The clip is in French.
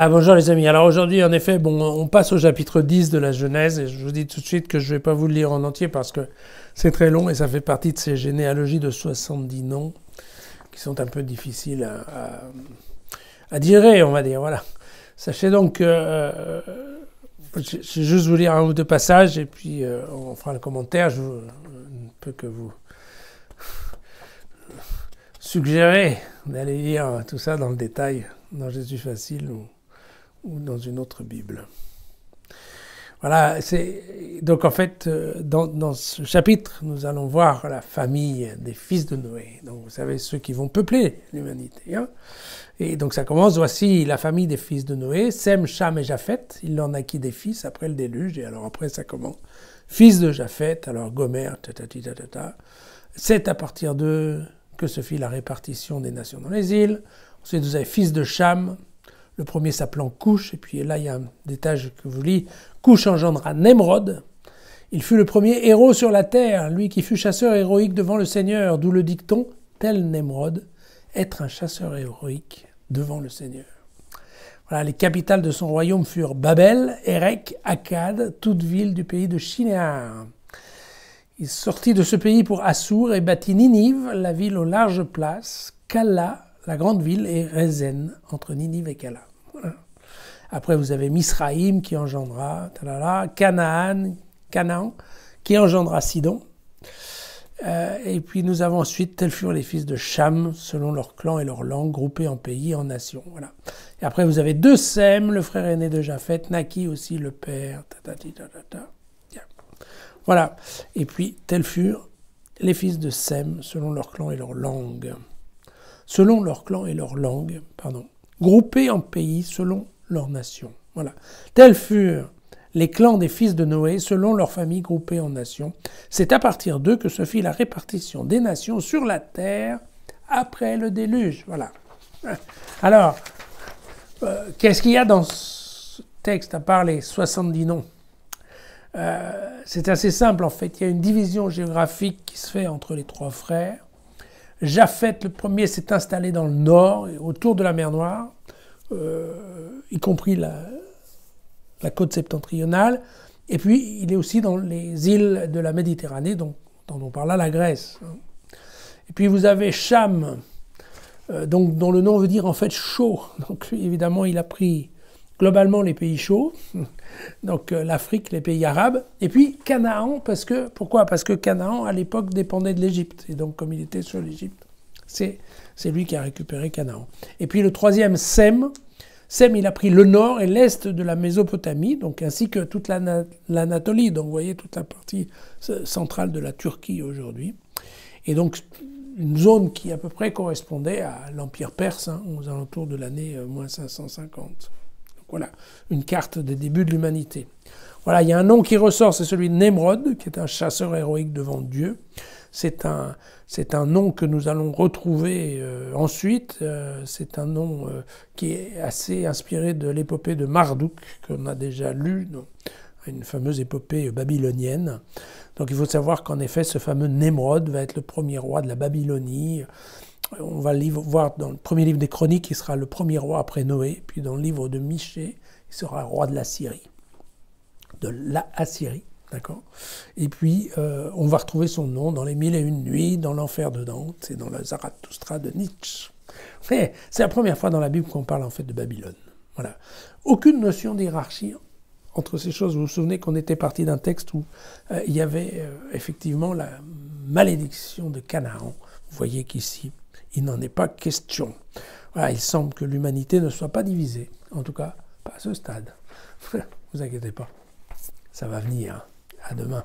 Ah, bonjour les amis. Alors aujourd'hui, en effet, bon, on passe au chapitre 10 de la Genèse et je vous dis tout de suite que je ne vais pas vous le lire en entier parce que c'est très long et ça fait partie de ces généalogies de 70 noms qui sont un peu difficiles à digérer, on va dire. Voilà. Sachez donc que je vais juste vous lire un ou deux passages et puis on fera le commentaire. Je ne peux que vous suggérer d'aller lire tout ça dans le détail dans Jésus facile ou dans une autre Bible. Voilà, donc en fait, dans ce chapitre, nous allons voir la famille des fils de Noé. Donc vous savez, ceux qui vont peupler l'humanité. Hein. Et donc ça commence, voici la famille des fils de Noé, Sem, Cham et Japheth. Il en naquit des fils après le déluge, et alors après ça commence. Fils de Japheth, alors Gomer, C'est à partir d'eux que se fit la répartition des nations dans les îles. Ensuite vous avez fils de Cham, le premier s'appelant Couche, et puis là il y a un détail que je vous lis. Couche engendra Nemrod. Il fut le premier héros sur la terre, lui qui fut chasseur héroïque devant le Seigneur, d'où le dicton, tel Nemrod, être un chasseur héroïque devant le Seigneur. Voilà, les capitales de son royaume furent Babel, Érec, Akkad, toutes villes du pays de Shinéar. Il sortit de ce pays pour Assour et bâtit Ninive, la ville aux larges places, Cala, la grande ville, et Rézen, entre Ninive et Cala. Voilà. Après, vous avez Misraïm qui engendra Canaan, qui engendra Sidon. Et puis nous avons ensuite, tels furent les fils de Cham, selon leur clan et leur langue, groupés en pays et en nations. Voilà. Et après, vous avez deux Sem, le frère aîné de Japheth, naquit aussi le père. Voilà. Et puis, tels furent les fils de Sem, selon leur clan et leur langue. Selon leur clan et leur langue, groupés en pays selon leur nation. Voilà. Tels furent les clans des fils de Noé selon leur famille groupée en nations. C'est à partir d'eux que se fit la répartition des nations sur la terre après le déluge. Voilà. Alors, qu'est-ce qu'il y a dans ce texte à part les 70 noms ? C'est assez simple en fait. Il y a une division géographique qui se fait entre les trois frères. Japheth, le premier, s'est installé dans le nord, autour de la mer Noire, y compris la côte septentrionale. Et puis, il est aussi dans les îles de la Méditerranée, dont on parla la Grèce. Et puis, vous avez Cham, dont le nom veut dire en fait chaud. Donc, lui, évidemment, il a pris globalement les pays chauds, donc l'Afrique, les pays arabes. Et puis, Canaan, pourquoi ? Parce que Canaan, à l'époque, dépendait de l'Égypte. Et donc, comme il était sur l'Égypte, c'est lui qui a récupéré Canaan. Et puis, le troisième, Sem. Sem, il a pris le nord et l'est de la Mésopotamie, donc ainsi que toute l'Anatolie, donc vous voyez toute la partie centrale de la Turquie aujourd'hui. Et donc une zone qui à peu près correspondait à l'Empire perse, aux alentours de l'année moins 550. Donc voilà, une carte des débuts de l'humanité. Voilà, il y a un nom qui ressort, c'est celui de Nemrod, qui est un chasseur héroïque devant Dieu. C'est un nom que nous allons retrouver ensuite. C'est un nom qui est assez inspiré de l'épopée de Marduk, qu'on a déjà lu, une fameuse épopée babylonienne. Donc il faut savoir qu'en effet, ce fameux Nemrod va être le premier roi de la Babylonie. On va le voir dans le premier livre des Chroniques, il sera le premier roi après Noé. Puis dans le livre de Michée, il sera roi de l'Assyrie. De l'Assyrie. D'accord. Et puis, on va retrouver son nom dans les Mille et une nuits, dans l'enfer de Dante et dans le Zarathustra de Nietzsche. Mais c'est la première fois dans la Bible qu'on parle en fait de Babylone. Voilà. Aucune notion d'hierarchie entre ces choses. Vous vous souvenez qu'on était parti d'un texte où il y avait effectivement la malédiction de Canaan. Vous voyez qu'ici, il n'en est pas question. Voilà, il semble que l'humanité ne soit pas divisée. En tout cas, pas à ce stade. Ne vous inquiétez pas. Ça va venir. À demain.